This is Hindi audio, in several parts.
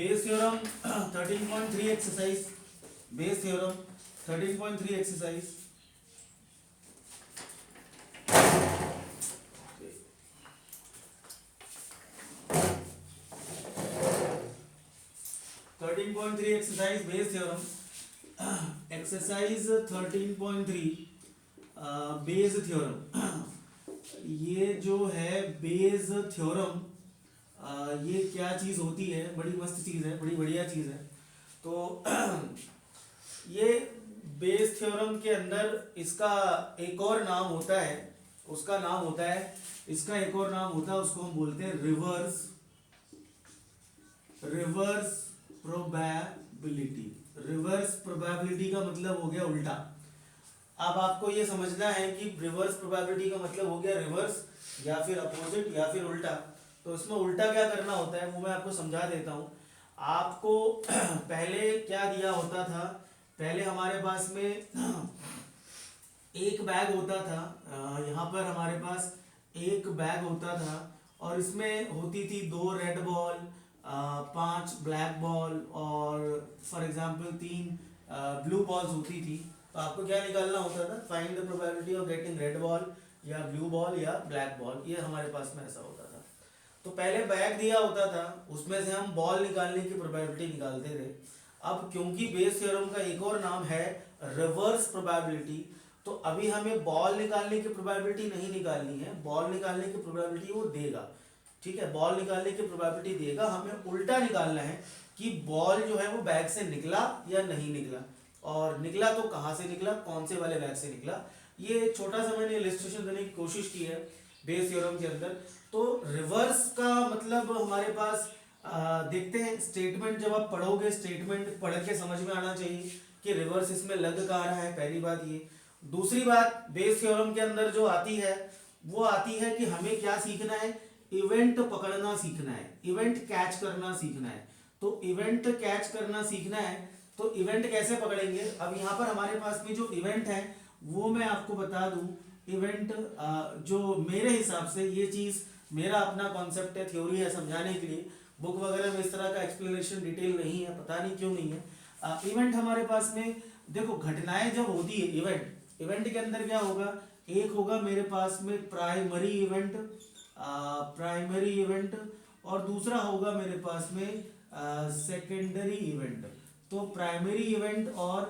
Bayes theorem 13.3 exercise, Bayes theorem 13.3 exercise. Exercise Bayes theorem, exercise 13.3 Bayes theorem. ये जो है बेस थ्योरम, ये क्या चीज होती है? बड़ी मस्त चीज है, बड़ी बढ़िया चीज है। तो ये बेस थ्योरम के अंदर इसका एक और नाम होता है, उसका नाम होता है, इसका एक और नाम होता है, उसको हम बोलते हैं रिवर्स प्रोबेबिलिटी। रिवर्स प्रोबेबिलिटी का मतलब हो गया उल्टा। अब आपको ये समझना है कि रिवर्स प्रोबेबिलिटी का मतलब हो गया रिवर्स या फिर अपोजिट या फिर उल्टा। तो इसमें उल्टा क्या करना होता है वो मैं आपको समझा देता हूँ। आपको पहले क्या दिया होता था, पहले हमारे पास में एक बैग होता था, यहाँ पर हमारे पास एक बैग होता था और इसमें होती थी 2 रेड बॉल, 5 ब्लैक बॉल और फॉर एग्जांपल 3 ब्लू बॉल्स होती थी। तो आपको क्या निकालना होता था? Find the probability of getting red ball या ब्लू बॉल या ब्लैक बॉल। ये हमारे पास में ऐसा होता था। तो पहले बैग दिया होता था, उसमें से हम बॉल निकालने की प्रोबेबिलिटी निकालते थे। अब क्योंकि बेस थ्योरम का एक और नाम है रिवर्स प्रोबेबिलिटी, तो अभी हमें बॉल निकालने की प्रोबेबिलिटी नहीं निकालनी है, बॉल निकालने की प्रोबेबिलिटी वो देगा। ठीक है, बॉल निकालने की प्रोबेबिलिटी देगा, हमें उल्टा निकालना है कि बॉल जो है वो बैग से निकला या नहीं निकला, और निकला तो कहाँ से निकला, कौन से वाले बैग से निकला। ये छोटा सा मैंने इलस्ट्रेशन देने की कोशिश की है बेस थ्योरम के अंदर। तो रिवर्स का मतलब हमारे पास देखते हैं स्टेटमेंट, जब आप पढ़ोगे स्टेटमेंट पढ़ के समझ में आना चाहिए कि रिवर्स इसमें लग कहाँ रहा है, पहली बात ये। दूसरी बात बेस थ्योरम के अंदर जो आती है वो आती है कि हमें क्या सीखना है, इवेंट पकड़ना सीखना है, इवेंट कैच करना सीखना है। तो इवेंट कैच करना सीखना है, तो इवेंट कैसे पकड़ेंगे? अब यहाँ पर हमारे पास में जो इवेंट है वो मैं आपको बता दूं। इवेंट जो मेरे हिसाब से ये चीज़ मेरा अपना कॉन्सेप्ट है, थ्योरी है समझाने के लिए, बुक वगैरह में इस तरह का एक्सप्लेनेशन डिटेल नहीं है, पता नहीं क्यों नहीं है। इवेंट हमारे पास में देखो, घटनाएं जब होती है इवेंट, इवेंट के अंदर क्या होगा, एक होगा मेरे पास में प्राइमरी इवेंट, प्राइमरी इवेंट, और दूसरा होगा मेरे पास में सेकेंडरी इवेंट। तो प्राइमरी इवेंट और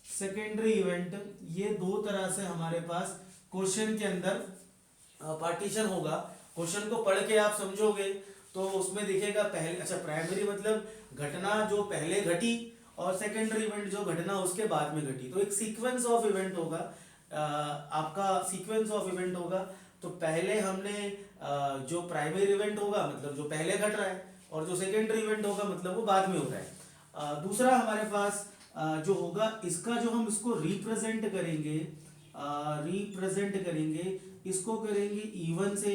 सेकेंडरी इवेंट, ये दो तरह से हमारे पास क्वेश्चन के अंदर पार्टीशन होगा। क्वेश्चन को पढ़ के आप समझोगे तो उसमें दिखेगा पहले, अच्छा प्राइमरी मतलब घटना जो पहले घटी, और सेकेंडरी इवेंट जो घटना उसके बाद में घटी। तो एक सीक्वेंस ऑफ इवेंट होगा, आपका सीक्वेंस ऑफ इवेंट होगा। तो पहले हमने जो प्राइमरी इवेंट होगा मतलब जो पहले घट रहा है, और जो सेकेंडरी इवेंट होगा मतलब वो बाद में हो रहा है। दूसरा हमारे पास जो होगा, इसका जो हम इसको रिप्रेजेंट करेंगे, रिप्रेजेंट करेंगे, इसको करेंगे E1 से,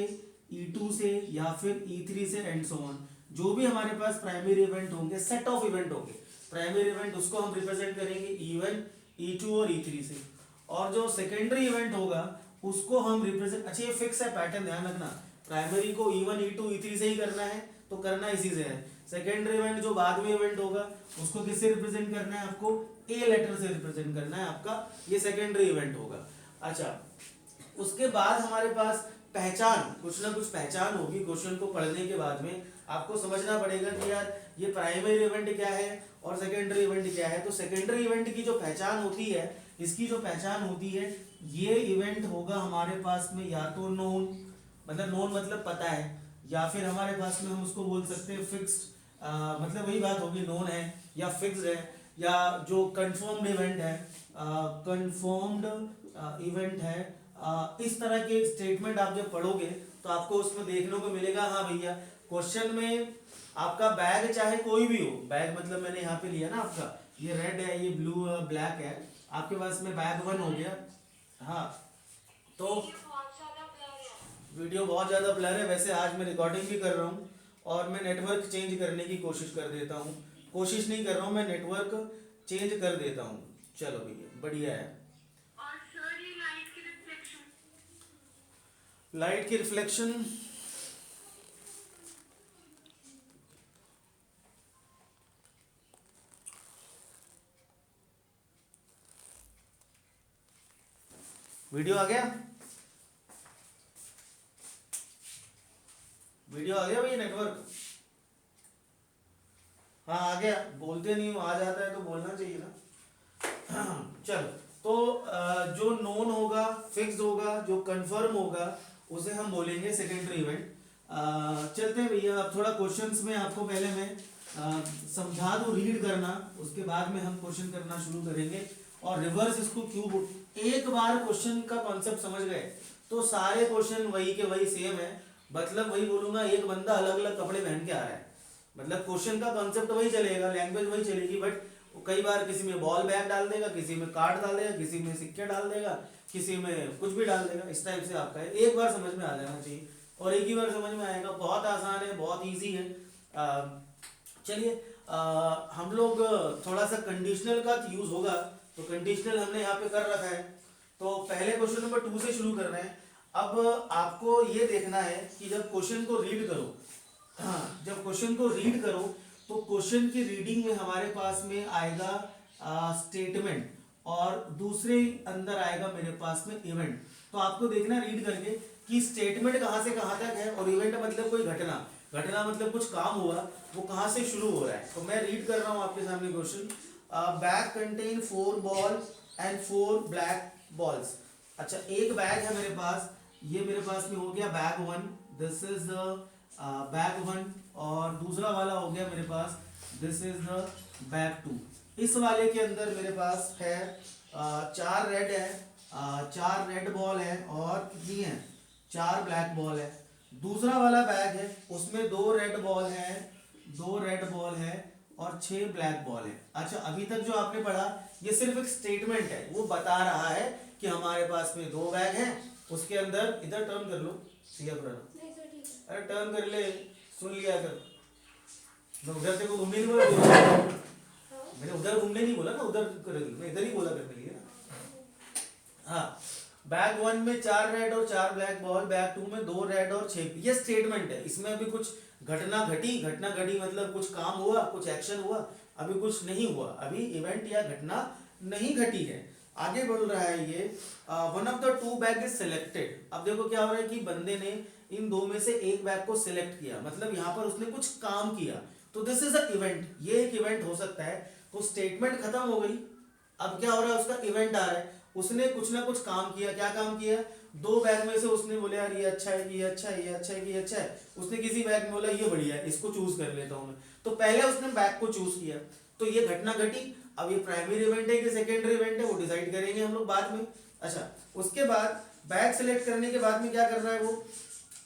E2 से या फिर E3 से एंड सो ऑन। जो भी हमारे पास प्राइमरी इवेंट होंगे, सेट ऑफ इवेंट होंगे प्राइमरी इवेंट, उसको हम रिप्रेजेंट करेंगे E1, E2 और E3 से। और जो सेकेंडरी इवेंट होगा उसको हम रिप्रेजेंट, अच्छा ये फिक्स है पैटर्न, ध्यान रखना, प्राइमरी को E1, E2, E3 से ही करना है तो करना इसी से है। सेकेंडरी इवेंट जो बाद में इवेंट होगा उसको किससे रिप्रेजेंट करना है, आपको ए लेटर से रिप्रेजेंट करना है, आपका ये सेकेंडरी इवेंट होगा। अच्छा, उसके बाद हमारे पास पहचान, कुछ ना कुछ पहचान होगी क्वेश्चन को पढ़ने के बाद में। आपको समझना पड़ेगा कि यार ये प्राइमरी इवेंट क्या है और सेकेंडरी इवेंट क्या है। तो सेकेंडरी इवेंट की जो पहचान होती है, इसकी जो पहचान होती है, ये इवेंट होगा हमारे पास में या तो नोन, मतलब नोन मतलब पता है, या फिर हमारे पास में हम उसको बोल सकते हैं फिक्स्ड, मतलब वही बात होगी, नोन है या फिक्स्ड है, या जो कंफर्म्ड इवेंट है, कंफर्म्ड इवेंट है। इस तरह के स्टेटमेंट आप जब पढ़ोगे तो आपको उसमें देखने को मिलेगा, हाँ भैया क्वेश्चन में आपका बैग चाहे कोई भी हो, बैग मतलब मैंने यहाँ पे लिया ना, आपका ये रेड है, ये ब्लू ब्लैक है, आपके पास में बैग 1 हो गया। हाँ, तो वीडियो बहुत ज़्यादा ब्लर है, वैसे आज मैं रिकॉर्डिंग भी कर रहा हूँ और मैं नेटवर्क चेंज करने की कोशिश कर देता हूँ, कोशिश नहीं कर रहा हूँ, मैं नेटवर्क चेंज कर देता हूँ। चलो भैया बढ़िया है। लाइट की रिफ्लेक्शन, वीडियो आ गया? वीडियो आ गया भैया? नेटवर्क हाँ आ गया, बोलते नहीं हो, आ जाता है तो बोलना चाहिए ना। चलो, तो जो नोन होगा, फिक्स होगा, जो कंफर्म होगा, उसे हम बोलेंगे सेकेंडरी इवेंट। चलते हैं भैया, अब थोड़ा क्वेश्चंस में आपको पहले मैं समझा दूं, रीड करना, उसके बाद में हम क्वेश्चन करना शुरू करेंगे। और रिवर्स इसको क्यों, एक बार क्वेश्चन का कॉन्सेप्ट समझ गए तो सारे क्वेश्चन वही के वही सेम है। मतलब वही बोलूंगा, एक बंदा अलग अलग कपड़े पहन के आ रहा है, मतलब क्वेश्चन का कॉन्सेप्ट वही चलेगा, लैंग्वेज वही चलेगी, बट कई बार किसी में बॉल बैग डाल देगा, किसी में कार्ड डाल देगा, किसी में सिक्के डाल देगा, किसी में कुछ भी डाल देगा। इस टाइप से आपका है, एक बार समझ में आ जाना चाहिए और एक ही बार समझ में आएगा। बहुत आसान है, बहुत ईजी है। चलिए, हम लोग थोड़ा सा कंडीशनल का यूज होगा, तो कंडीशनल हमने यहाँ पे कर रखा है। तो पहले क्वेश्चन नंबर 2 से शुरू कर रहे हैं। अब आपको ये देखना है कि जब क्वेश्चन को रीड करो, हाँ, जब क्वेश्चन को रीड करो तो क्वेश्चन की रीडिंग में हमारे पास में आएगा स्टेटमेंट और दूसरे अंदर आएगा मेरे पास में इवेंट। तो आपको देखना रीड करके कि स्टेटमेंट कहाँ से कहाँ तक है और इवेंट मतलब कोई घटना, घटना मतलब कुछ काम हुआ, वो कहाँ से शुरू हो रहा है। तो मैं रीड कर रहा हूँ आपके सामने question. Bag contain 4 ball and 4 black balls. अच्छा, एक बैग है मेरे पास, ये मेरे पास में हो गया bag 1, this is the bag 1, और दूसरा वाला हो गया मेरे पास, दिस इज द बैग 2। इस वाले के अंदर मेरे पास है 4 रेड है, 4 रेड बॉल है और कितनी है, 4 ब्लैक बॉल है। दूसरा वाला बैग है, उसमें 2 रेड बॉल है, 2 रेड बॉल है और 6 ब्लैक बॉल है। अच्छा, अभी तक जो आपने पढ़ा ये सिर्फ एक स्टेटमेंट है, वो बता रहा है कि हमारे पास में 2 बैग हैं, उसके अंदर, इधर टर्न कर लो, सिया पुराना, अरे टर्न कर ले, सुन लिया कर। मैं उधर से को घूमने नहीं बोला, मैंने उधर घूमने नहीं बोला ना, उधर कर, मैं इधर ही बोला करने के लिए ना। हाँ, बैग 1 में 4 रेड और 4 ब्लैक बॉल, बैग 2 में 2 रेड और 6। ये स्टेटमेंट है, इसमें अभी कुछ घटना घटी, घटना घटी मतलब कुछ काम हुआ, कुछ एक्शन हुआ, अभी कुछ नहीं हुआ, अभी इवेंट या घटना नहीं घटी है। आगे बढ़ रहा है ये, one of the 2 bag is selected. अब देखो क्या हो रहा है कि बंदे ने इन 2 में से एक बैग को सिलेक्ट किया, मतलब यहाँ पर उसने कुछ काम किया, तो दिस इज अ इवेंट, ये एक इवेंट हो सकता है। तो स्टेटमेंट खत्म हो गई, अब क्या हो रहा है, उसका इवेंट आ रहा है। उसने कुछ ना कुछ काम किया, क्या काम किया, 2 बैग में से उसने बोला यार ये अच्छा है, ये अच्छा है, ये अच्छा है, ये अच्छा है। उसने किसी बैग में बोला ये बढ़िया है, इसको चूज कर लेता हूं मैं। तो पहले उसने बैग को चूज किया, तो ये घटना घटी। अब ये प्राइमरी इवेंट है कि सेकेंडरी इवेंट है, वो डिसाइड करेंगे हम लोग बाद में। अच्छा, उसके बाद बैग सिलेक्ट करने के बाद में क्या कर रहा है वो,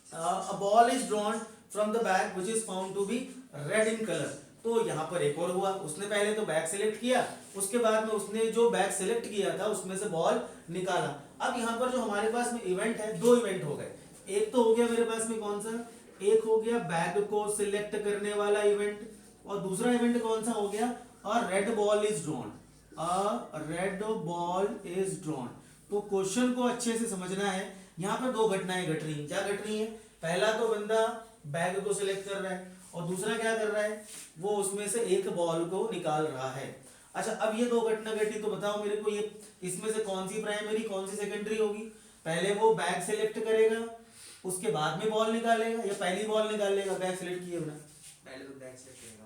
a ball is drawn from the bag which is found to be red in color। तो यहाँ पर एक और हुआ, उसने पहले तो बैग सिलेक्ट किया, उसके बाद में उसने जो बैग सिलेक्ट किया था उसमें से बॉल निकाला। अब यहाँ पर जो हमारे पास में इवेंट है, 2 इवेंट हो गए। एक तो हो गया मेरे पास में कौन सा, एक हो गया बैग को सिलेक्ट करने वाला इवेंट, और दूसरा इवेंट कौन सा हो गया, और red ball is drawn, red ball is drawn. तो क्वेश्चन को अच्छे से समझना है, यहाँ पर 2 घटनाएं घट रही हैं। क्या घट रही है, पहला तो बंदा बैग को सिलेक्ट कर रहा है और दूसरा क्या कर रहा है, वो उसमें से एक बॉल को निकाल रहा है। अच्छा, अब ये 2 घटना घटी, तो बताओ मेरे को ये इसमें से कौन सी प्राइमरी कौन सी सेकेंडरी होगी। पहले वो बैग सिलेक्ट करेगा, उसके बाद में बॉल निकालेगा, या पहली बॉल निकाल लेगा बैग सिलेक्ट किए बिना।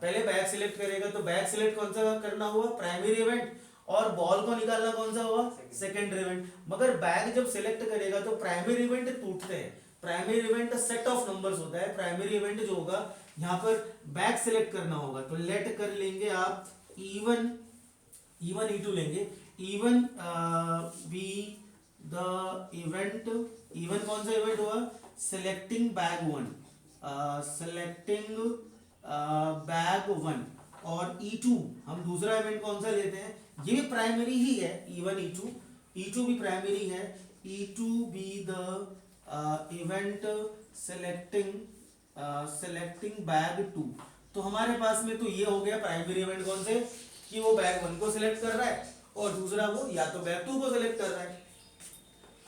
पहले बैग सिलेक्ट करेगा, तो बैग सिलेक्ट कौन सा करना हुआ, प्राइमरी इवेंट, और बॉल को निकालना कौन सा हुआ, सेकेंडरी इवेंट। मगर बैग जब सिलेक्ट करेगा तो प्राइमरी इवेंट टूटते हैं। Primary event set of numbers होता है। प्राइमरी इवेंट जो होगा, यहाँ पर बैग सिलेक्ट करना होगा, तो लेट कर लेंगे आप E1 E2 लेंगे। E1 B the event, E1 कौन सा इवेंट हुआ, सिलेक्टिंग बैग 1, सिलेक्टिंग बैग 1, और E2 हम दूसरा इवेंट कौन सा लेते हैं, ये भी प्राइमरी ही है, E1 E2 भी प्राइमरी है। E2 be the event selecting bag 2। तो हमारे पास में तो ये हो गया प्राइमरी इवेंट कौन से, कि वो बैग 1 को सिलेक्ट कर रहा है और दूसरा वो या तो बैग 2 को सिलेक्ट कर रहा है।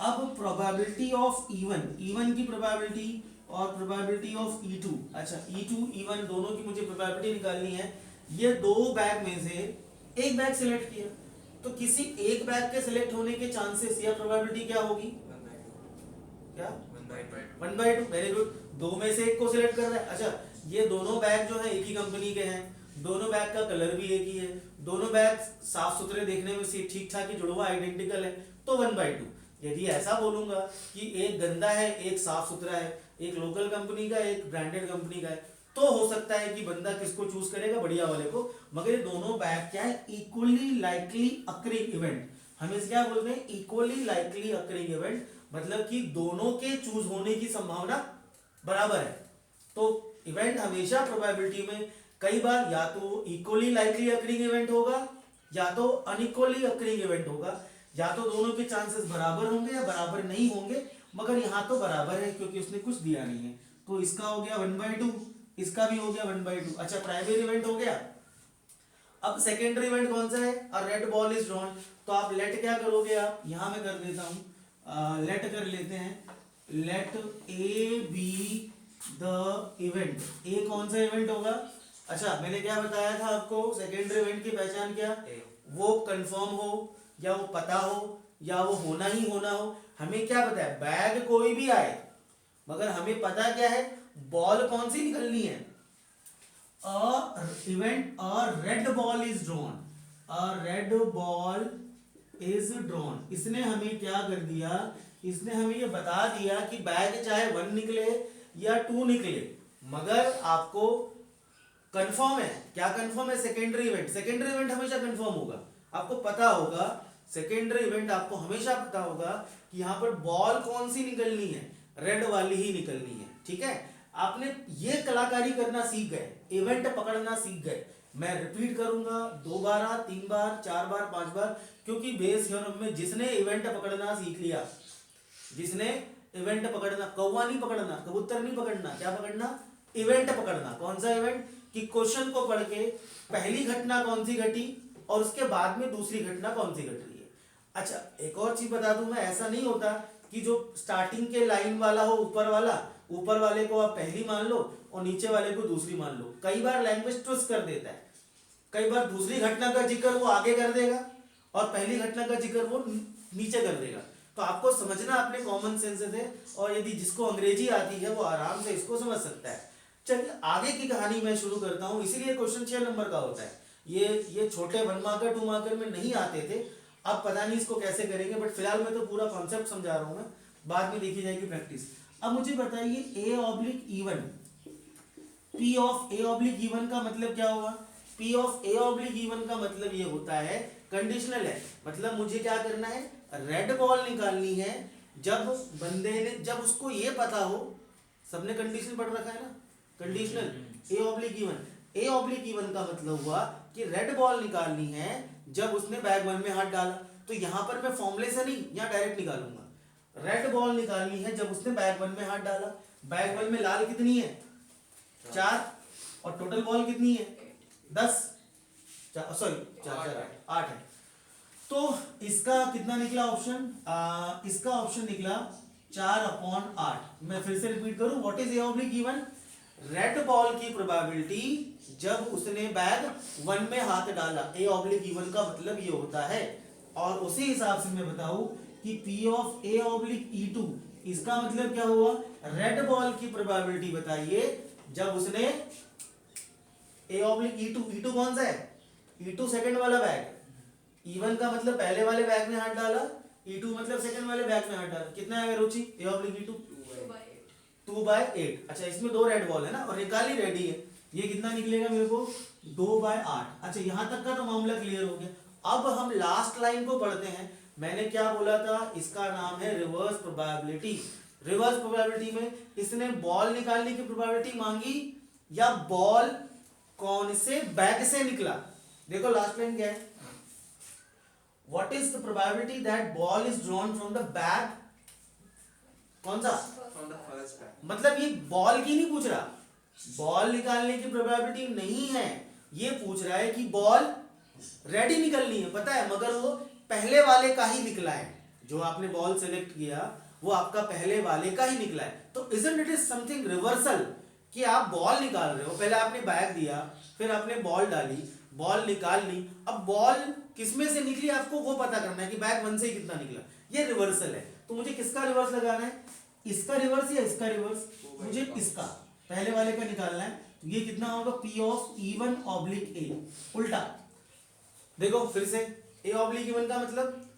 अब प्रोबेबिलिटी ऑफ E1 की प्रोबेबिलिटी और प्रोबेबिलिटी ऑफ E2, अच्छा E2 E1 दोनों की मुझे प्रोबेबिलिटी निकालनी है। ये 2 बैग में से एक बैग सिलेक्ट किया, तो किसी एक बैग के सिलेक्ट होने के चांसेस या प्रोबेबिलिटी क्या होगी? क्या 1/2। Very good. दो में से एक को सिलेक्ट कर रहा है। अच्छा, ये दोनों बैग जो है एक ही कंपनी के हैं, दोनों बैग का कलर भी एक ही है, दोनों बैग साफ सुथरे देखने में से ठीक ठाक ही जुड़ा हुआ आइडेंटिकल है, तो 1/2। यदि ऐसा बोलूंगा कि एक गंदा है एक साफ सुथरा है, एक लोकल कंपनी का एक ब्रांडेड कंपनी का है, तो हो सकता है कि बंदा किसको चूज करेगा? बढ़िया वाले को। मगर ये दोनों बैग क्या है? Equally likely occurring event. हम इसे क्या बोलते हैं? इक्वली लाइकली अकरिंग इवेंट, मतलब कि दोनों के चूज होने की संभावना बराबर है। तो इवेंट हमेशा प्रोबेबिलिटी में कई बार या तो इक्वली लाइकली अकरिंग इवेंट होगा या तो अनइक्वली अकरिंग इवेंट होगा, या तो दोनों के चांसेस बराबर होंगे या बराबर नहीं होंगे, मगर यहां तो बराबर है क्योंकि उसने कुछ दिया नहीं है। तो इसका हो गया 1/2, इसका भी हो गया 1/2। अच्छा, प्राइमरी इवेंट हो गया। अब सेकेंडरी इवेंट कौन सा है? अ रेड बॉल इज ड्रॉन। तो आप लेट क्या करोगे? आप यहां मैं कर देता हूं, लेट कर लेते हैं, let A be the event. A कौन सा इवेंट होगा? अच्छा, मैंने क्या बताया था आपको? सेकेंडरी इवेंट की पहचान क्या? वो कंफर्म हो या वो पता हो या वो होना ही होना हो। हमें क्या पता है? बैग कोई भी आए, मगर हमें पता क्या है? बॉल कौन सी निकलनी है। Event a red ball is drawn, a red ball is drawn. इसने हमें क्या कर दिया? इसने हमें ये बता दिया कि बैग चाहे 1 निकले या 2 निकले, मगर आपको कंफर्म है। क्या कंफर्म है? Secondary event. सेकेंडरी इवेंट हमेशा कंफर्म होगा। आपको पता होगा सेकेंडरी इवेंट, आपको हमेशा पता होगा कि यहां पर बॉल कौन सी निकलनी है? रेड वाली ही निकलनी है। ठीक है, आपने ये कलाकारी करना सीख गए, इवेंट पकड़ना सीख गए। मैं रिपीट करूंगा 2 बार, 3 बार, 4 बार, 5 बार, क्योंकि बेस थ्योरम में जिसने इवेंट पकड़ना सीख लिया, जिसने इवेंट पकड़ना, कौवा नहीं पकड़ना, कबूतर नहीं पकड़ना, क्या पकड़ना? इवेंट पकड़ना। कौन सा इवेंट? कि क्वेश्चन को पढ़ के पहली घटना कौन सी घटी और उसके बाद में दूसरी घटना कौन सी घट रही है। अच्छा, एक और चीज बता दूं मैं, ऐसा नहीं होता कि जो स्टार्टिंग के लाइन वाला हो, ऊपर वाले को आप पहली मान लो और नीचे वाले को दूसरी मान लो। कई बार लैंग्वेज ट्विस्ट कर देता है, कई बार दूसरी घटना का जिक्र वो आगे कर देगा और पहली घटना का जिक्र वो नीचे कर देगा। तो आपको समझना अपने कॉमन सेंस से, और यदि जिसको अंग्रेजी आती है वो आराम से इसको समझ सकता है। चलिए आगे की कहानी मैं शुरू करता हूं। इसीलिए क्वेश्चन 6 नंबर का होता है। ये छोटे 1 मार्कर 2 मार्कर में नहीं आते थे, अब पता नहीं इसको कैसे करेंगे, बट फिलहाल मैं तो पूरा कॉन्सेप्ट समझा रहा हूं मैं, बाद में देखी जाएगी प्रैक्टिस। अब मुझे बताइए A oblique even, P of A oblique even का मतलब क्या होगा? P of A oblique even का मतलब ये होता है, कंडीशनल है, मतलब मुझे क्या करना है? रेड बॉल निकालनी है जब बंदे ने, जब उसको ये पता हो, सबने कंडीशन पढ़ रखा है ना, conditional A oblique even. A oblique even का मतलब हुआ कि रेड बॉल निकालनी है जब उसने बैग 1 में हाथ डाला। तो यहां पर मैं फॉर्मूले से नहीं, यहां डायरेक्ट निकालूंगा। रेड बॉल निकालनी है जब उसने बैग 1 में हाथ डाला। बैग 1 में लाल कितनी है? 4, और टोटल बॉल कितनी है? 10, सॉरी 4 8 है। तो इसका कितना निकला ऑप्शन? इसका ऑप्शन निकला 4/8। मैं फिर से रिपीट करूं, what is A oblique even? Red ball की प्रोबेबिलिटी जब उसने बैग 1 में हाथ डाला, ए ऑब्लिक इवन का मतलब ये होता है। और उसी हिसाब से मैं बताऊं कि P of A oblique E2, इसका मतलब क्या हुआ? रेड बॉल की प्रोबेबिलिटी बताइए जब उसने ए ऑब्लिक ई2 कौन सा है? ई2 सेकंड वाला बैग, इवन का मतलब पहले वाले बैग में हाथ डाला, ई2 मतलब सेकंड वाले बैग में हाथ डाला। कितना है रुचि? A oblique E2 2/8। अच्छा, इसमें 2 रेड बॉल है ना और एक काली रेडी है, ये कितना निकलेगा मेरे को? 2/8। अच्छा, यहां तक का तो मामला क्लियर हो गया। अब हम लास्ट लाइन को पढ़ते हैं। मैंने क्या बोला था? इसका नाम है रिवर्स प्रोबेबिलिटी। रिवर्स प्रोबेबिलिटी में इसने बॉल निकालने की प्रोबेबिलिटी मांगी या बॉल कौन से बैग से निकला। देखो लास्ट लाइन क्या है? What is the probability that ball is drawn from the bag, कौन सा? मतलब ये बॉल की नहीं पूछ रहा, बॉल निकालने की प्रोबेबिलिटी नहीं है, ये पूछ रहा है कि बॉल रेडी निकलनी है, पता है, मगर वो पहले वाले का ही निकला है। जो आपने बॉल सेलेक्ट किया वो आपका पहले वाले का ही निकला है। तो isn't it is something reversal, कि आप बॉल निकाल रहे हो, पहले आपने बैग दिया, फिर आपने बॉल डाली, बॉल निकाल ली, अब बॉल किसमें से निकली आपको वो पता करना है कि बैग 1 से ही कितना निकला, ये रिवर्सल है। तो मुझे किसका रिवर्स लगाना है, इसका रिवर्स या इसका रिवर्स, मुझे इसका पहले वाले का निकालना है। तो ये कितना होगा, P of E1 oblique A, उल्टा देखो फिर से, A ऑब्लिक E1 का मतलब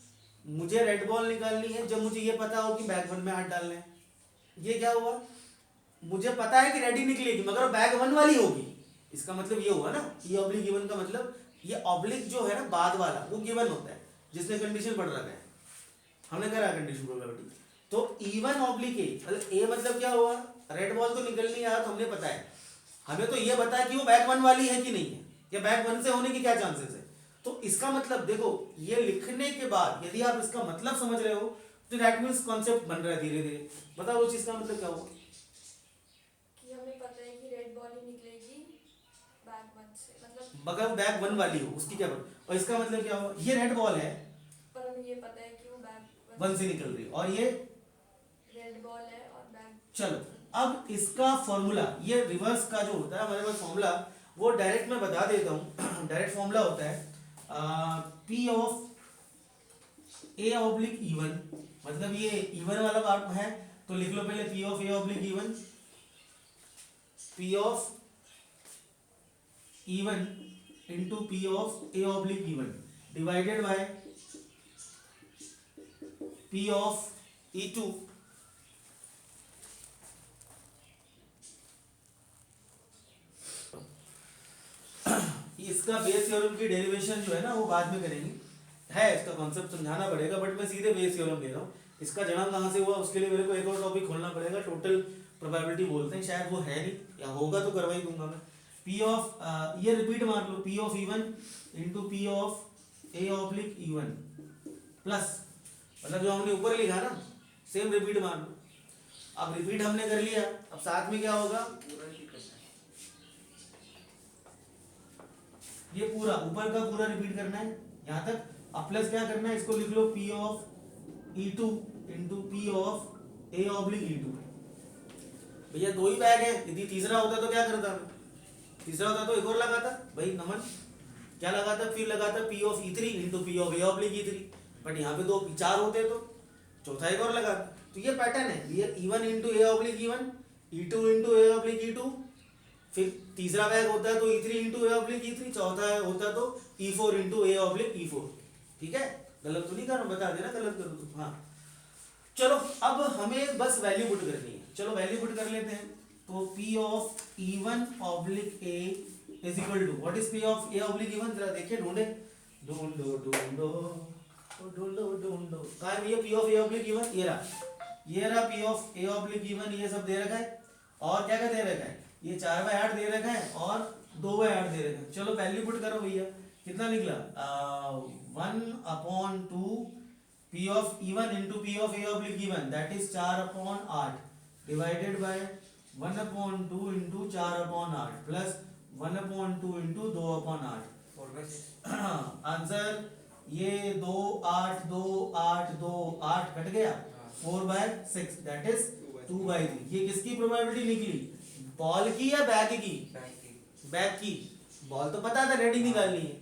मुझे रेड बॉल निकालनी है जब मुझे ये पता हो कि बैग 1 में हाथ डालना है। ये क्या हुआ, मुझे पता है कि रेडी निकलेगी मगर बैग 1 वाली होगी, इसका मतलब ये हुआ ना, E ऑब्लिक E1 का मतलब ये ऑब्लिक जो है ना बाद वाला वो गिवन होता है जिसने कंडीशन पढ़ रखा है, हमने करा कंडीशन प्रोबेबिलिटी। तो E1 ऑब्लिक A, मतलब A मतलब क्या हुआ, रेड बॉल तो निकलनी है तो हमने पता है, हमें तो ये पता है कि वो बैग 1 वाली है कि नहीं है, या बैग 1 से होने की क्या चांसेस है। तो इसका मतलब देखो, ये लिखने के बाद यदि आप इसका मतलब समझ रहे हो तो दैट मींस कॉन्सेप्ट बन रहा है धीरे धीरे। बताओ उस चीज का मतलब क्या हुआ, कि हमें पता है कि रेड बॉल ही निकलेगी बैग 1 से, मतलब मगर बैग 1 वाली हो उसकी क्या बात, और इसका मतलब क्या हुआ, ये रेड बॉल है पर हमें ये पता है कि वो बैग 1 से निकल रही है और ये रेड बॉल है और बैग। चलो अब इसका फॉर्मूला, ये रिवर्स का जो होता है हमारे पास फॉर्मूला, वो डायरेक्ट मैं बता देता हूँ। डायरेक्ट फॉर्मूला होता है P of A oblique E1, मतलब ये E1 वाला पार्ट है तो लिख लो पहले P of A oblique E1, P of E1 into P of A oblique E1 divided by P of E2 इसका बेस थ्योरम की डेरिवेशन जो है ना वो बाद में करेंगे, है इसका कॉन्सेप्ट समझाना पड़ेगा, बट मैं सीधे बेस थ्योरम दे रहा हूँ। इसका जन्म कहाँ से हुआ उसके लिए मेरे को एक और टॉपिक खोलना पड़ेगा, टोटल प्रोबेबिलिटी बोलते हैं, शायद वो है नहीं या होगा तो करवा ही दूंगा मैं। P ऑफ ये रिपीट मार लो, P of E1 into P of A oblique E1 plus, मतलब जो हमने ऊपर लिखा ना सेम रिपीट मार लो। अब रिपीट हमने कर लिया, अब साथ में क्या होगा, ये पूरा ऊपर का पूरा रिपीट करना है यहाँ तक, अब प्लस क्या करना है, इसको लिख लो P of E2 into P of A oblique E2। भैया 2 ही बैग है, यदि तीसरा होता तो क्या करता मैं, तीसरा होता तो एक और लगाता भाई नमन, क्या लगाता, फिर लगाता P of E3 into P of A oblique E3, but यहाँ पे 4 होते तो चौथा एक और लगाता। तो ये पैटर्न है, ये E1 into A oblique E1, E2 into A oblique E2, फिर तीसरा बैग होता है तो E3 into A oblique E3, चौथा होता है तो E4 into A oblique E4। ठीक है, गलत तो नहीं कर रहा, बता देना गलत करो तो। हाँ चलो अब हमें बस वैल्यू पुट करनी है, चलो वैल्यू पुट कर लेते हैं। तो P of E1 oblique A is equal to, what is P of A oblique E1, जरा देखिए ढूंढे, ढूंढो ढूंढो ढूंढो ढूंढो, कहाँ है भैया P of A oblique E1, ये रहा P of A oblique E1, ये सब दे रखा है, और क्या क्या दे रखा है, ये 4/8 दे रखा है और 2/8 दे रखा है। चलो वैल्यू पुट करो भैया, कितना निकला, 1/2 P of E1 into P of A oblique E1 that is 4/8 divided by 1/2 into 4/8 plus 1/2 into 2/8। Answer ये 2 8 2 8 2 8 कट गया, 4/6 दैट इज 2/3। ये किसकी प्रोबेबिलिटी निकली, बॉल की या बैग की, बैग की। बॉल तो पता था रेडी निकालनी है,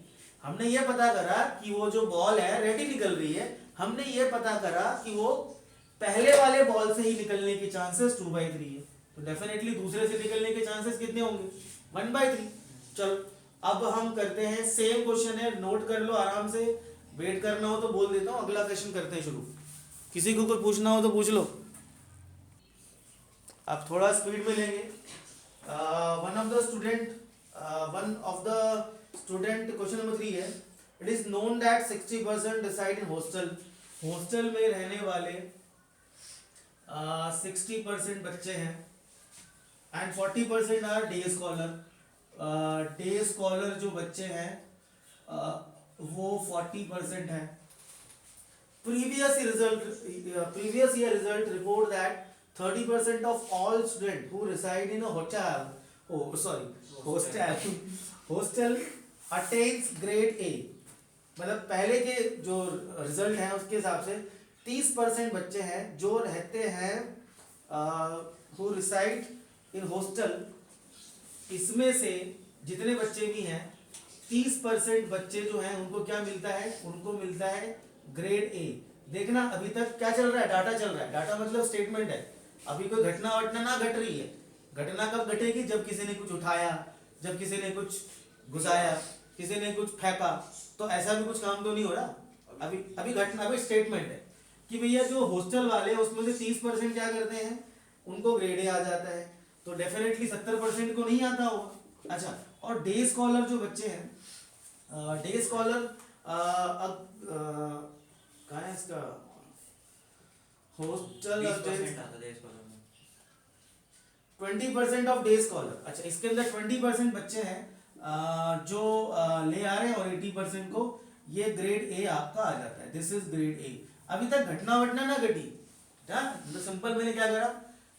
हमने ये पता करा कि वो जो बॉल है रेडी निकल रही है, हमने ये पता करा कि वो पहले वाले बॉल से ही निकलने के चांसेस 2/3 है, तो डेफिनेटली दूसरे से निकलने के चांसेस कितने होंगे, 1/3। चलो अब हम करते हैं, सेम क्वेश्चन है, नोट कर लो आराम से, वेट करना हो तो बोल देता हूँ, अगला क्वेश्चन करते हैं शुरू। किसी को कोई पूछना हो तो पूछ लो, अब थोड़ा स्पीड में लेंगे। One of the student question number 3 है, it is known that 60% decide in hostel, hostel में रहने वाले 60% बच्चे हैं and 40% are day scholar. Day scholar जो बच्चे हैं वो 40% है। previous year result report that 30% of all students who reside in a hostel attains grade A, मतलब पहले के जो रिजल्ट है उसके हिसाब से 30% बच्चे हैं जो रहते हैं who reside in hostel, इसमें से जितने बच्चे भी हैं 30% बच्चे जो हैं उनको क्या मिलता है, उनको मिलता है ग्रेड ए। देखना अभी तक क्या चल रहा है, डाटा चल रहा है। डाटा मतलब स्टेटमेंट है। अभी कोई घटना वटना ना घट रही है। घटना कब घटेगी, जब किसी ने कुछ उठाया, जब किसी ने कुछ घुसाया, किसी ने कुछ फेंका। तो ऐसा भी कुछ काम तो नहीं हो रहा अभी। अभी घटना, अभी स्टेटमेंट है कि भैया जो हॉस्टल वाले उसमें से 30% क्या करते हैं, उनको ग्रेड ए आ जाता है। तो डेफिनेटली 70% को नहीं आता होगा। अच्छा, और डे स्कॉलर जो बच्चे हैं, डे स्कॉलर कहाँ है इसका, हॉस्टल 20% ऑफ डे स्कॉलर। अच्छा, इसके अंदर 20% बच्चे हैं जो ले आ रहे हैं, और 80% को ये ग्रेड ए आपका आ जाता है। This is grade A. अभी तक घटना वटना ना घटी। तो सिंपल मैंने क्या करा,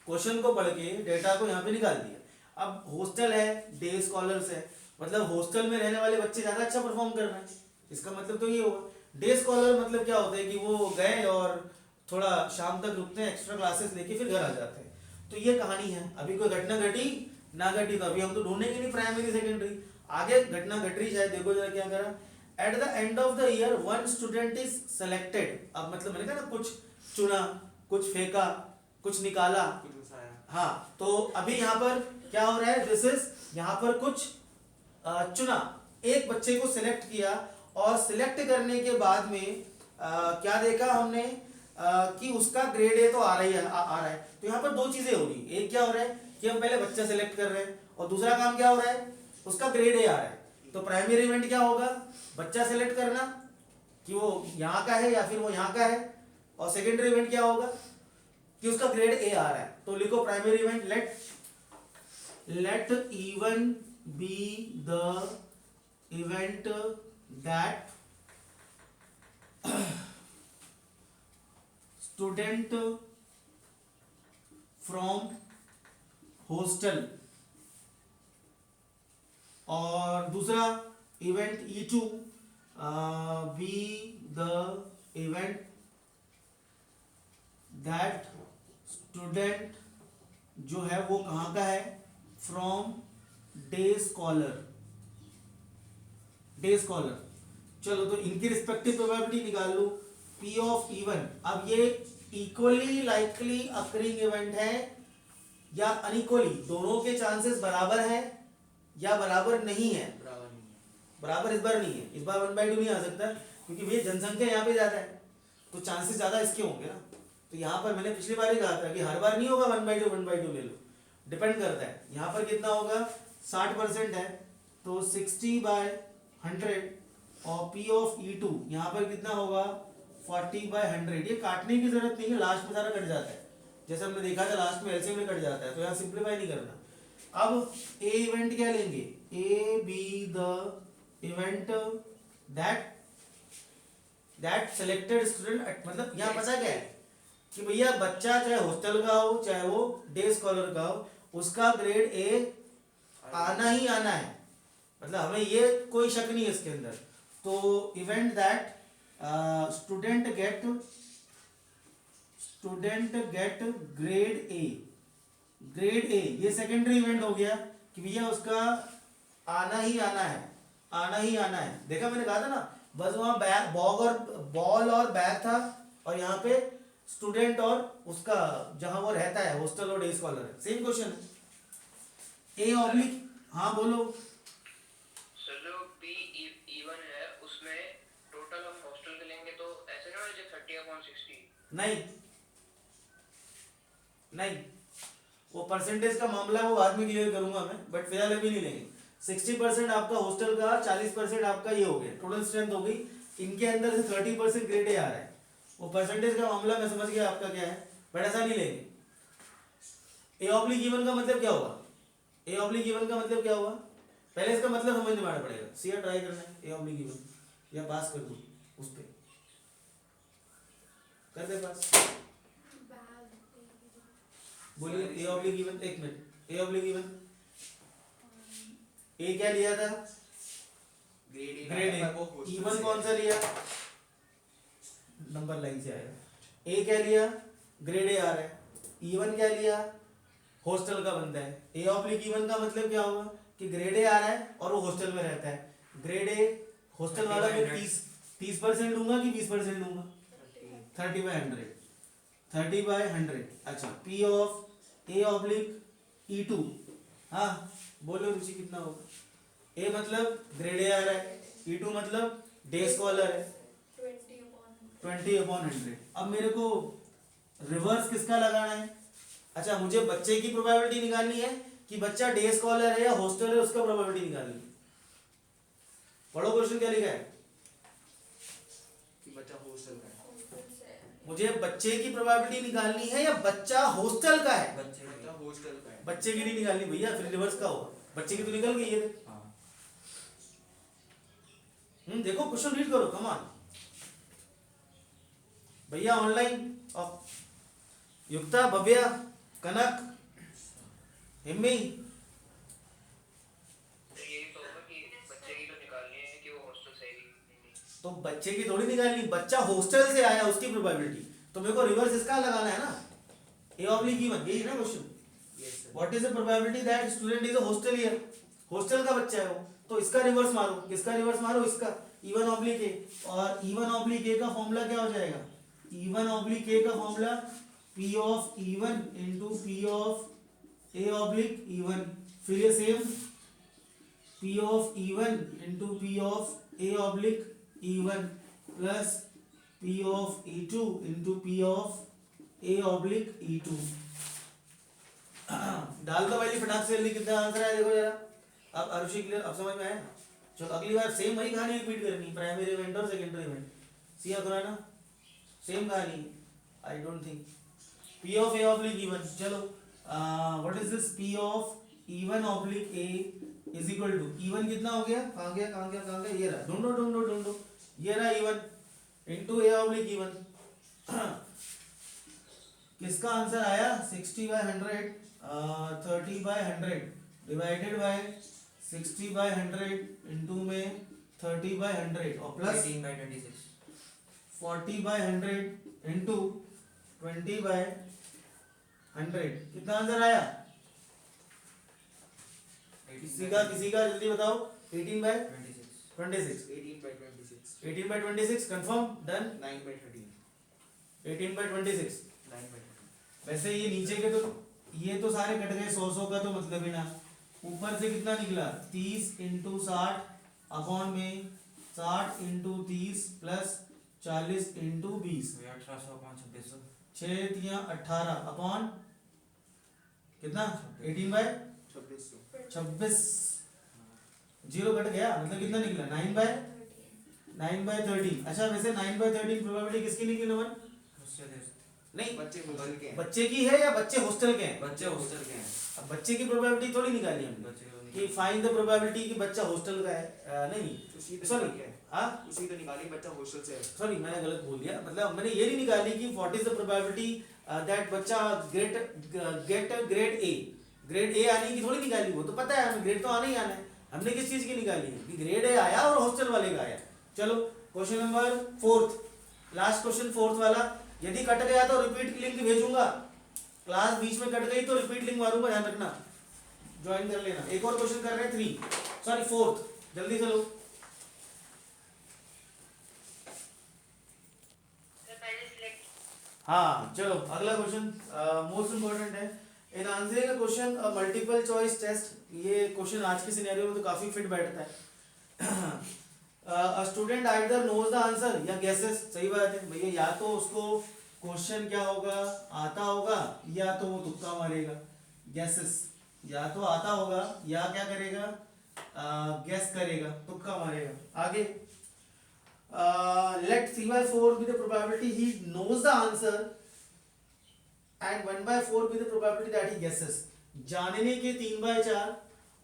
क्वेश्चन को पढ़ के डेटा को यहाँ पे निकाल दिया। अब हॉस्टल है, डे स्कॉलर्स है, मतलब हॉस्टल में रहने वाले बच्चे ज्यादा अच्छा परफॉर्म कर रहे हैं, इसका मतलब तो ये होगा। डे स्कॉलर मतलब क्या होता है कि वो गए और थोड़ा शाम तक रुकते हैं, एक्स्ट्रा क्लासेस लेके फिर घर आ जाते हैं। तो ये कहानी है। अभी कोई घटना घटी ना घटी तो अभी हम तो ढूंढेंगे नहीं प्राइमरी सेकेंडरी, आगे घटना घट रही शायद। देखो जरा क्या करा, at the end of the year one student is selected. अब मतलब मैंने कहा ना, कुछ चुना, कुछ फेंका, कुछ निकाला। हाँ, तो अभी यहाँ पर क्या हो रहा है, दिस इज यहाँ पर कुछ चुना, एक बच्चे को सिलेक्ट किया, और सिलेक्ट करने के बाद में क्या देखा हमने कि उसका ग्रेड ए तो आ रहा है। तो यहाँ पर दो चीजें हो रही, एक क्या हो रहा है कि हम पहले बच्चा सिलेक्ट कर रहे हैं, और दूसरा काम क्या हो रहा है, उसका ग्रेड ए आ रहा है। तो प्राइमरी इवेंट क्या होगा, बच्चा सिलेक्ट करना कि वो यहाँ का है या फिर वो यहाँ का है, और सेकेंडरी इवेंट क्या होगा कि उसका ग्रेड ए आ रहा है। तो लिखो primary event, let even be the event that student from hostel, और दूसरा event E2 be the event that student जो है वो कहाँ का है, from day scholar. Day scholar, चलो तो इनकी रिस्पेक्टिव प्रोबेबिलिटी निकाल लो। P ऑफ इवन, अब ये इक्वली लाइकली अकरिंग इवेंट है या अनइक्वली, दोनों के चांसेस बराबर है या बराबर नहीं है। बराबर इस बार नहीं है, इस बार 1/2 नहीं आ सकता, क्योंकि भैया जनसंख्या यहाँ पे ज्यादा है, तो चांसेस ज्यादा इसके होंगे ना। तो यहाँ पर मैंने पिछली बार ही कहा था कि हर बार नहीं होगा 1/2 ले लो, डिपेंड करता है। यहाँ पर कितना होगा, 60% है, तो 60/100, और P ऑफ E2 यहाँ पर कितना होगा, 40/100। ये काटने की जरूरत नहीं है, लास्ट में सारा कट जाता है, जैसे हमने देखा था लास्ट में एलसीएम में कट जाता है, तो यहाँ सिंप्लीफाई नहीं करना। अब ए इवेंट क्या लेंगे, ए be the event that selected student, मतलब यहाँ पता क्या है कि भैया बच्चा चाहे हॉस्टल का हो चाहे वो डे स्कॉलर का हो, उसका ग्रेड ए आना ही आना है, मतलब हमें ये कोई शक नहीं है इसके अंदर। तो event that student gate grade ए, ये सेकेंडरी इवेंट हो गया कि भैया उसका आना ही आना है। देखा मैंने कहा था ना, बस वहां बॉल और बैग था, और यहाँ पे स्टूडेंट और उसका जहां वो रहता है हॉस्टल और डे स्कॉलर है, सेम क्वेश्चन है। ए ऑब्लिक, हाँ बोलो। सर जो P E1 है उसमें टोटल हम हॉस्टल के लेंगे तो ऐसे ना हो जाए 30/60। नहीं, वो परसेंटेज का मामला वो बाद में क्लियर करूंगा मैं, बट फिलहाल अभी नहीं लेंगे। 60% आपका हॉस्टल का, 40% आपका ये हो गया, टोटल स्ट्रेंथ हो गई। इनके अंदर से 30% ग्रेड ए आ रहा है, वो परसेंटेज का मामला मैं समझ गया आपका क्या है, बट ऐसा नहीं लेंगे। ए ऑब्लिक गिवन का मतलब क्या हुआ, ए ऑब्लिक गिवन का मतलब क्या हुआ, पहले इसका मतलब समझ में आना पड़ेगा। सीआर ट्राई करना है, ए ऑब्लिक गिवन, या पास कर दूं उस पे, कर दे पास। बोलिए ए ऑब्लिक गिवन, एक मिनट, ए ऑब्लिक गिवन, ए क्या लिया था, ग्रेड ए। इवन कौन सा लिया, नंबर लाइन से आएगा। ए क्या लिया, ग्रेड ए आ रहा है। इवन क्या लिया, हॉस्टल का बंदा है। ए ऑब्लिक इवन का मतलब क्या होगा कि ग्रेड ए आ रहा है और वो हॉस्टल में रहता है। ग्रेड ए हॉस्टल वाला मैं 30% दूंगा कि 20% दूंगा? 30/100, 30/100। अच्छा, P of A oblique E2, हाँ बोलो रुचि कितना होगा? ए मतलब ग्रेड ए आ रहा है, E2 मतलब डे स्कॉलर है, 20/100। अब मेरे को रिवर्स किसका लगाना है? अच्छा, मुझे बच्चे की प्रोबेबिलिटी निकालनी है कि बच्चा डे स्कॉलर है या हॉस्टल है, उसका प्रोबेबिलिटी निकालनी है। पढ़ो क्वेश्चन क्या लिखा है कि बच्चा हॉस्टल का है। मुझे बच्चे की प्रोबेबिलिटी निकालनी है या बच्चा हॉस्टल का है? बच्चा हॉस्टल का है। बच्चे की नहीं निकालनी भैया, फिर रिवर्स का होगा। बच्चे की तो निकल गई है। हाँ। देखो क्वेश्चन रीड करो, कम ऑन भैया। ऑनलाइन युक्ता, भव्या, कनक, हिम्मी, यही तो होगा कि बच्चे की तो निकालनी है कि वो हॉस्टल से आएगी। तो बच्चे की थोड़ी निकालनी, बच्चा हॉस्टल से आया उसकी प्रोबेबिलिटी, तो मेरे को रिवर्स इसका लगाना है ना, ए ऑब्लिक E1, यही ना question. What is the probability that student is a hosteller? Hostel का बच्चा है वो, तो इसका रिवर्स मारो। किसका रिवर्स मारो? इसका, E1 ऑब्लिक ए। और E1 ऑब्लिक ए का फॉर्मूला क्या हो जाएगा? E1 ऑब्लिक ए का formula P of E1 into P of A oblique E1। फिर ये same P of E1 into P of A oblique E1 plus P of E2 into P of A oblique E2। डाल दो पहले फटाक से, जल्दी कितना आंसर है देखो जरा। अब आरुषि क्लियर, अब समझ में आया? चलो अगली बार सेम वही कहानी रिपीट करनी, प्राइमरी इवेंट और secondary event, Siya Khurana same कहानी। I don't think P of A oblique E1। चलो what is this? P of E1 oblique A is equal to E1 कितना हो गया? कहाँ गया कहाँ गया कहाँ गया? ये रहा, ढूंढो, ये रहा E1 into A oblique E1। किसका आंसर आया? 60/100, 30/100 डिवाइडेड बाय 60/100 इंटू में 30/100 और प्लस 18/26 40/100 इंटू 20/100। कितना आंसर आया? किसी का जल्दी बताओ। 18/26 18/26 कंफर्म डन। 9/13 18/26 9/13 वैसे ये नीचे के तो ये तो सारे कट गए, 100 का तो मतलब ही ना। ऊपर से कितना निकला? 30 इंटू 60 अपॉन में 60 इंटू 30 प्लस 40 इंटू 20, 1800 2600 6 या 18 अपॉन कितना? 18/26 जीरो कट गया, मतलब कितना निकला? 9/13। अच्छा वैसे 9/13 प्रोबेबिलिटी किसकी निकली नमन? नहीं, बच्चे हॉस्टल के हैं। बच्चे की है या बच्चे हॉस्टल के हैं? बच्चे हॉस्टल के हैं। अब बच्चे की प्रोबेबिलिटी थोड़ी निकाली हमने बच्चे को कि फाइंड द प्रोबेबिलिटी कि बच्चा हॉस्टल का है। नहीं सॉरी, हाँ उसी तो निकाली बच्चा हॉस्टल से है। सॉरी मैंने गलत बोल दिया। मतलब मैंने ये नहीं निकाली कि what is the probability that बच्चा get grade A. Grade A आने की थोड़ी निकाली, वो तो पता है हमें ग्रेड तो आना ही आना है। हमने किस चीज की निकाली है कि ग्रेड ए आया और हॉस्टल वाले का आया। चलो क्वेश्चन नंबर 4, लास्ट क्वेश्चन 4 वाला। यदि कट गया तो रिपीट लिंक भेजूंगा, क्लास बीच में कट गई तो रिपीट लिंक मारूंगा, ध्यान रखना, ज्वाइन कर लेना। एक और क्वेश्चन कर रहे हैं 4, जल्दी चलो। हाँ चलो अगला क्वेश्चन मोस्ट इंपॉर्टेंट है। In answering a question multiple choice test, ये क्वेश्चन आज के सिनेरियो में तो काफी फिट बैठता है। A student either knows the answer या गेसेस। सही बात है भैया, या तो उसको क्वेश्चन क्या होगा आता होगा या तो वो तुक्का मारेगा। गेसेस, या तो आता होगा या क्या करेगा? गेस करेगा, तुक्का मारेगा। आगे let 3/4 be the probability he knows the answer and 1/4 be the probability that he guesses। जानने के 3/4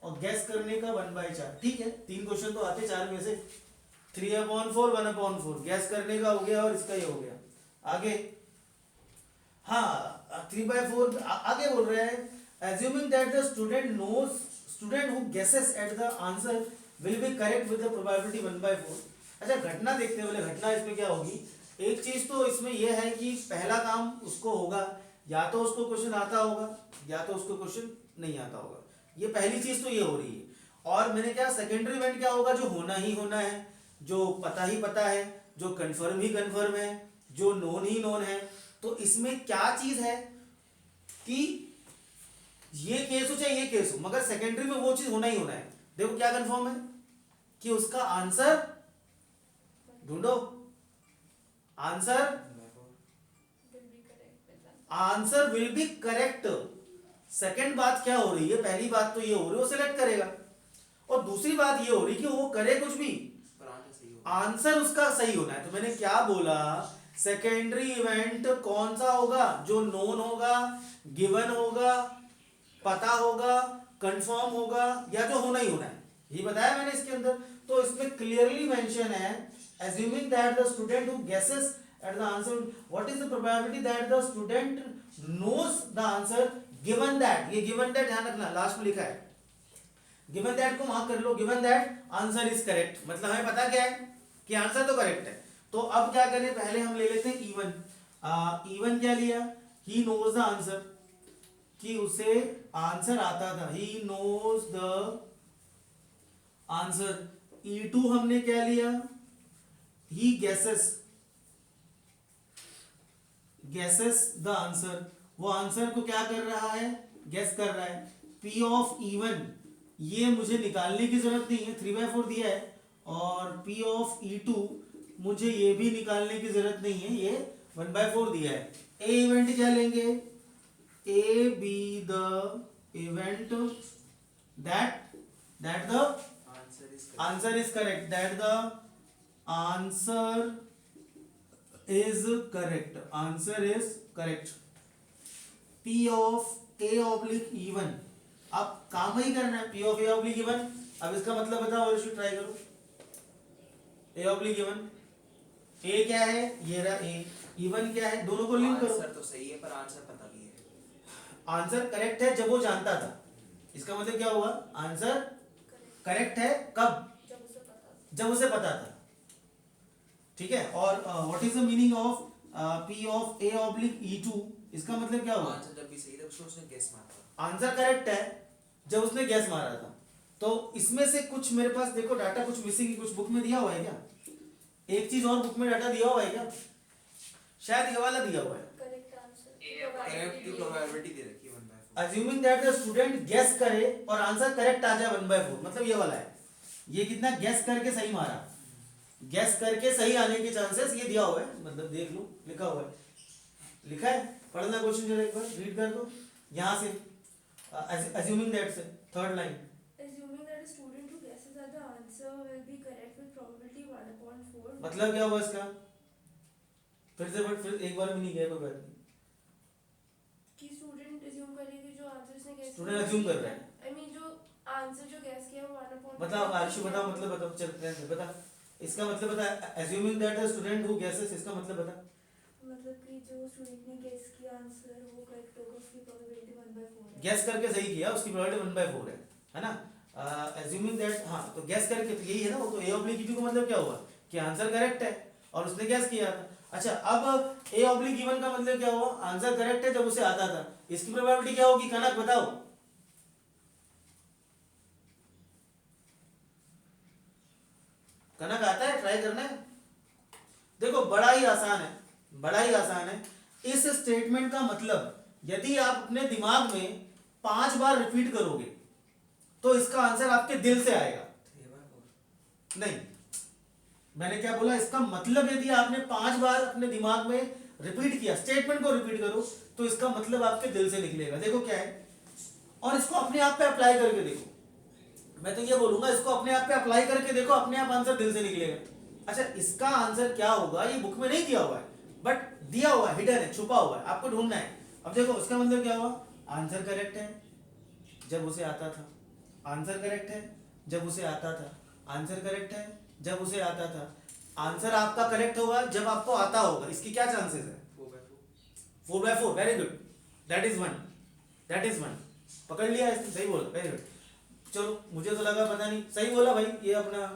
और गैस करने का 1/4। ठीक है, 3 क्वेश्चन तो आते 4 में से। 3/4 1/4 गैस करने का हो गया और इसका ही हो गया। आगे हाँ 3/4 आगे बोल रहे हैं assuming that the student who guesses at the answer will be correct with the probability 1/4। अच्छा घटना देखते हैं, बोले घटना इसमें क्या होगी। एक चीज तो इसमें यह है कि पहला काम उसको होगा, या तो उसको क्वेश्चन आता होगा या तो उसको क्वेश्चन नहीं आता होगा। ये पहली चीज तो ये हो रही है। और मैंने क्या सेकेंडरी इवेंट क्या होगा, जो होना ही होना है, जो पता ही पता है, जो कंफर्म ही कंफर्म है, जो नोन ही नोन है। तो इसमें क्या चीज है कि ये केस हो चाहे ये केस हो, मगर सेकेंडरी में वो चीज होना ही होना है। देखो क्या कंफर्म है कि उसका आंसर ढूंढो, answer will be correct with that. Answer will be correct. Second बात क्या हो रही है, पहली बात तो ये हो रही है वो सिलेक्ट करेगा, और दूसरी बात ये हो रही है कि वो करे कुछ भी, पर आंसर सही हो। आंसर उसका सही होना है। तो मैंने क्या बोला, सेकेंडरी इवेंट कौन सा होगा, जो नोन होगा, गिवन होगा, पता होगा, कंफर्म होगा, या जो होना ही होना है, ये बताया मैंने इसके अंदर। तो इसमें क्लियरली मेंशन है, assuming that the student who guesses at the answer, what is the probability that the student knows the answer given that, ये given that ध्यान रखना, लास्ट में लिखा है, given that को मार्क कर लो, given that answer is correct, मतलब हमें पता क्या है कि आंसर तो करेक्ट है। तो अब क्या करें, पहले हम ले लेते हैं इवन। इवन क्या लिया, he knows the answer, कि उसे आंसर आता था, he knows the answer। E2 हमने क्या लिया, he guesses the answer, वो आंसर को क्या कर रहा है, गेस कर रहा है। P of even ये मुझे निकालने की जरूरत नहीं है, 3/4 दिया है, और P of E2 मुझे ये भी निकालने की जरूरत नहीं है, ये 1/4 दिया है। A इवेंट क्या लेंगे, A be the event that the answer is correct. answer is correct, that the answer is correct, answer is correct। P of A oblique even, अब काम ही करना है, P of A oblique even। अब इसका मतलब बताओ, और इसे ट्राई करो, A oblique even, A क्या है, ये रहा A, even क्या है, दोनों को लिंक करो। आंसर तो सही है पर आंसर पता नहीं है। आंसर करेक्ट है जब वो जानता था, इसका मतलब क्या हुआ, आंसर करेक्ट है कब, जब उसे पता था। जब उसे पता था, ठीक है। और what is the meaning of P of A oblique E2, इसका मतलब क्या हुआ, आंसर जब भी सही था उसने गेस मारा। आंसर करेक्ट है जब उसने गैस मारा था। तो इसमें से कुछ मेरे पास देखो डाटा कुछ मिसिंग, कुछ बुक में दिया हुआ है क्या, एक चीज और बुक में डाटा दिया हुआ है क्या, शायद ये वाला दिया हुआ है। करेक्ट आंसर करेक्ट की प्रोबेबिलिटी दे रखी है 1/4। Assuming that the student guess करे और आंसर करेक्ट आ जाए 1/4, मतलब ये वाला है, ये कितना गेस करके सही मारा, गेस करके सही आने के चांसेस ये दिया हुआ है, मतलब देख लो लिखा हुआ है, लिखा है, पढ़ना क्वेश्चन जरा एक बार रीड कर दो यहाँ से। अज्यूमिंग दैट से third line, assuming that a student who guesses that the answer will be correct with probability 1/4, मतलब क्या हुआ इसका, फिर से बट फिर एक बार भी नहीं गया, कोई बात नहीं, कि स्टूडेंट assume करे कि जो आंसर उसने guess Student assume कर रहा है। I mean जो आंसर जो guess किया वो 1/4 मतलब आयुषी बताओ, मतलब बताओ, चल बता इसका मतलब बता, assuming that the student who guesses, इसका मतलब बता। मतलब कि जो स्टूडेंट ने गेस किया आंसर वो करेक्ट होगा, उसकी प्रोबेबिलिटी 1/4 है। गैस करके सही किया, उसकी प्रोबेबिलिटी 1/4 है ना। अज्यूमिंग दैट, हाँ तो गैस करके तो यही है ना, वो तो ए ऑब्लिक E2 का मतलब क्या हुआ कि आंसर करेक्ट है और उसने गैस किया था। अच्छा अब ए ऑब्लिक गिवन का मतलब क्या हुआ, आंसर करेक्ट है जब उसे आता था, इसकी प्रोबेबिलिटी क्या होगी, कनक बताओ। कनक आता है, ट्राई करना है, देखो बड़ा ही आसान है, बड़ा ही आसान है। इस स्टेटमेंट का मतलब यदि आप अपने दिमाग में 5 बार रिपीट करोगे तो इसका आंसर आपके दिल से आएगा। नहीं, मैंने क्या बोला, इसका मतलब यदि आपने 5 बार अपने दिमाग में रिपीट किया, स्टेटमेंट को रिपीट करो तो इसका मतलब आपके दिल से निकलेगा। देखो क्या है, और इसको अपने आप पे अप्लाई करके देखो, मैं तो ये बोलूंगा इसको अपने आप पे अप्लाई करके देखो, अपने आप आंसर दिल से निकलेगा। अच्छा इसका आंसर क्या होगा, ये बुक में नहीं दिया हुआ है बट दिया हुआ है, हिडन है, छुपा हुआ है, आपको ढूंढना है। अब देखो इसका मतलब क्या हुआ, आंसर करेक्ट है जब उसे आता था, आंसर करेक्ट है जब उसे आता था, आंसर करेक्ट है जब उसे आता था। आंसर आपका करेक्ट होगा जब आपको आता होगा, इसकी क्या चांसेस है, 4/4। Very good, that is 1, that is 1, पकड़ लिया, इसने सही बोला, वेरी गुड। चलो मुझे तो लगा पता नहीं, सही बोला भाई, ये अपना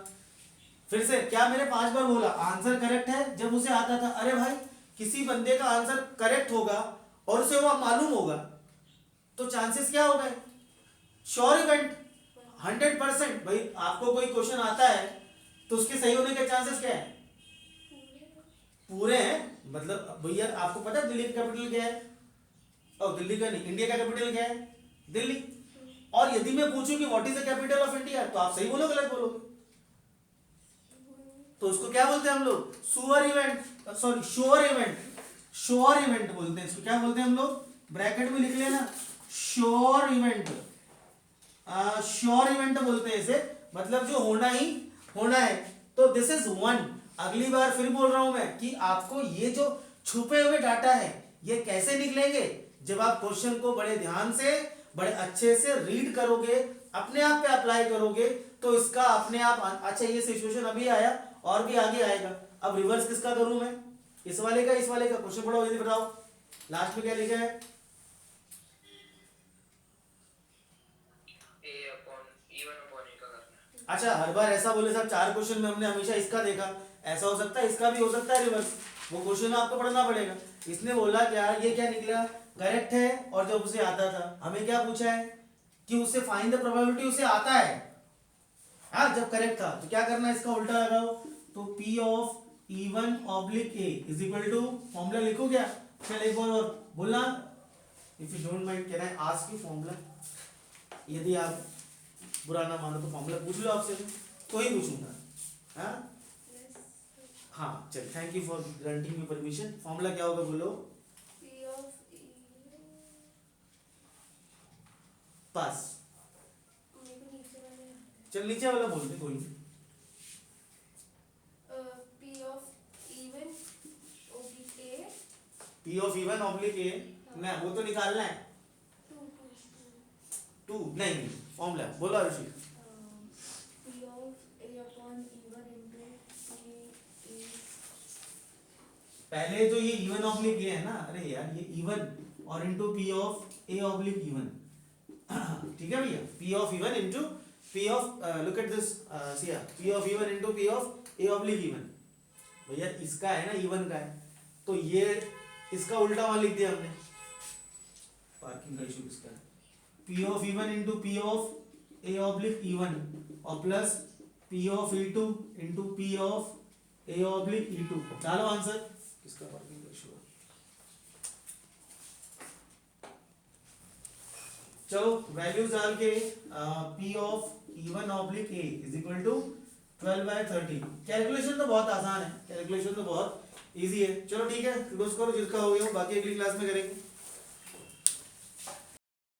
फिर से क्या मैंने 5 बार बोला, आंसर करेक्ट है जब उसे आता था। अरे भाई किसी बंदे का आंसर करेक्ट होगा और उसे वो मालूम होगा तो चांसेस क्या हो गए, श्योर इवेंट, 100%। भाई आपको कोई क्वेश्चन आता है तो उसके सही होने के चांसेस क्या है? पूरे हैं। मतलब भैया आपको पता है दिल्ली का कैपिटल क्या है? और दिल्ली का नहीं, इंडिया का कैपिटल क्या है? दिल्ली। और यदि मैं पूछूं कि what is the capital of India, तो आप सही बोलोगे गलत बोलोगे? तो उसको क्या बोलते हैं हम लोग? Sure event, sorry sure event, sure event बोलते हैं इसको। क्या बोलते हैं हम लोग? ब्रैकेट में लिख लेना, श्योर इवेंट। श्योर इवेंट बोलते हैं इसे, मतलब जो होना ही होना है। तो दिस इज वन। अगली बार फिर बोल रहा हूं मैं कि आपको ये जो छुपे हुए डाटा है ये कैसे निकलेंगे? जब आप क्वेश्चन को बड़े ध्यान से, बड़े अच्छे से रीड करोगे, अपने आप पे अप्लाई करोगे, तो इसका अपने आप। अच्छा ये सिचुएशन अभी आया और भी आगे आएगा। अब रिवर्स किसका करूं मैं? इस वाले का, इस वाले का। क्वेश्चन पढ़ो, यदि बताओ लास्ट में क्या लिखा है? अच्छा हर बार ऐसा बोले साहब 4 क्वेश्चन में हमने हमेशा इसका देखा, ऐसा हो सकता है, इसका भी हो सकता है रिवर्स। वो क्वेश्चन आपको पढ़ना पड़ेगा। इसने बोला क्या, ये क्या निकला? करेक्ट है। और जब उसे आता था, हमें क्या पूछा है कि उसे फाइंड द प्रोबेबिलिटी, उसे आता है। हाँ जब करेक्ट था तो क्या करना है, इसका उल्टा लगाओ। तो P of E1 oblique A is equal to, formula लिखो क्या? चल एक बार और बोलना, if you don't mind can I ask you formula? यदि आप बुरा ना मानो तो फॉर्मूला पूछ लो आपसे, तो ही पूछूंगा। हाँ चल, thank you for granting me permission. Formula क्या होगा बोलो? P of E पास। मेरे को नीचे वाले चल नीचे वाला बोलते, कोई नहीं। P of E1 oblique A P of E1 oblique A ना, वो तो निकालना है। 2 नहीं, फॉर्मूला बोलो ऋषि। P of A upon E1 into P is पहले तो ये E1 ऑब्लिक A है ना, अरे यार ये E1 और into P of A oblique E1। ठीक है भैया, P of E1 into P of, look at this Siya, P of E1 into P of A oblique E1। भैया इसका है ना, E1 का है, तो ये इसका उल्टा वहां लिख दिया हमने। पार्किंग का इशू इसका है। P of E1 into P of A oblique E1 और plus P of E2 into P of A oblique E2। चलो आंसर किसका पार्किंग का इशू है? चलो वैल्यूज डाल के P of E1 oblique A is equal to 12/30। Calculation तो बहुत आसान है, कैलकुलेशन तो बहुत इजी है। चलो ठीक है, क्लोज करो, जिसका हो गया वो बाकी अगली क्लास में करेंगे।